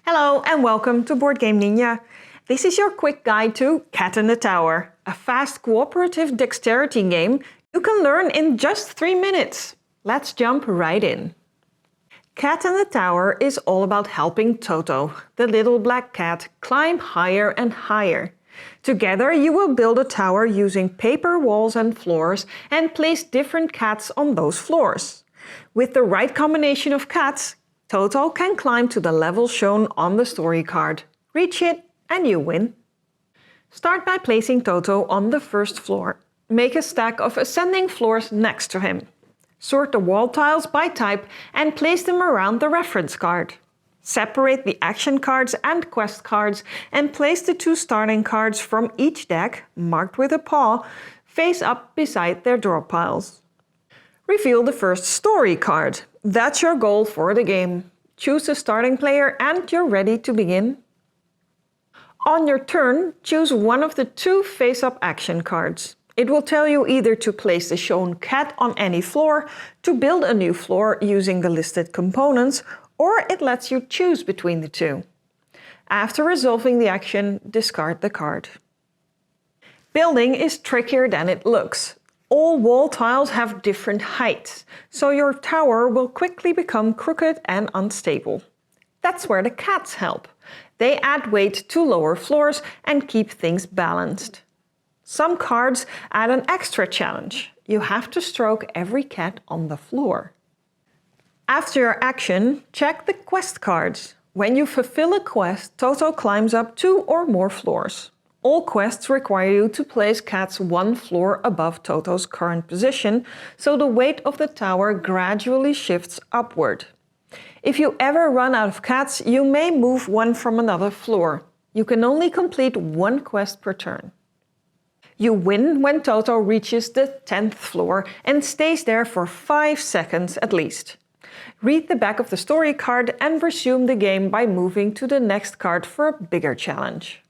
Hello and welcome to Boardgame Ninja. This is your quick guide to Cat in the Tower, a fast cooperative dexterity game you can learn in just 3 minutes. Let's jump right in. Cat in the Tower is all about helping Toto, the little black cat, climb higher and higher. Together you will build a tower using paper walls and floors and place different cats on those floors. With the right combination of cats, Toto can climb to the level shown on the story card. Reach it and you win. Start by placing Toto on the first floor. Make a stack of ascending floors next to him. Sort the wall tiles by type and place them around the reference card. Separate the action cards and quest cards and place the 2 starting cards from each deck, marked with a paw, face up beside their draw piles. Reveal the first story card. That's your goal for the game. Choose a starting player and you're ready to begin. On your turn, choose one of the 2 face-up action cards. It will tell you either to place the shown cat on any floor, to build a new floor using the listed components, or it lets you choose between the 2. After resolving the action, discard the card. Building is trickier than it looks. All wall tiles have different heights, so your tower will quickly become crooked and unstable. That's where the cats help. They add weight to lower floors and keep things balanced. Some cards add an extra challenge. You have to stroke every cat on the floor. After your action, check the quest cards. When you fulfill a quest, Toto climbs up 2 or more floors. All quests require you to place cats 1 floor above Toto's current position, so the weight of the tower gradually shifts upward. If you ever run out of cats, you may move one from another floor. You can only complete 1 quest per turn. You win when Toto reaches the 10th floor and stays there for 5 seconds at least. Read the back of the story card and resume the game by moving to the next card for a bigger challenge.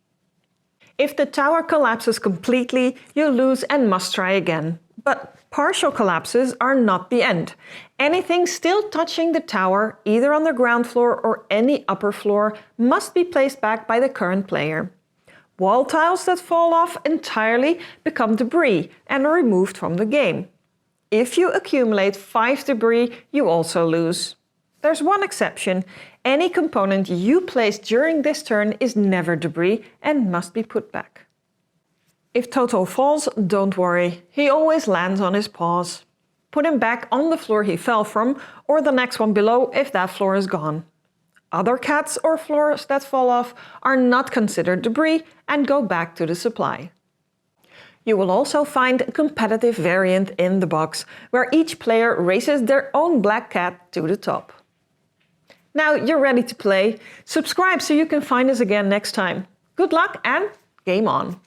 If the tower collapses completely, you lose and must try again. But partial collapses are not the end. Anything still touching the tower, either on the ground floor or any upper floor, must be placed back by the current player. Wall tiles that fall off entirely become debris and are removed from the game. If you accumulate 5 debris, you also lose. There's one exception. Any component you place during this turn is never debris and must be put back. If Toto falls, don't worry. He always lands on his paws. Put him back on the floor he fell from, or the next one below if that floor is gone. Other cats or floors that fall off are not considered debris and go back to the supply. You will also find a competitive variant in the box, where each player races their own black cat to the top. Now you're ready to play. Subscribe so you can find us again next time. Good luck and game on!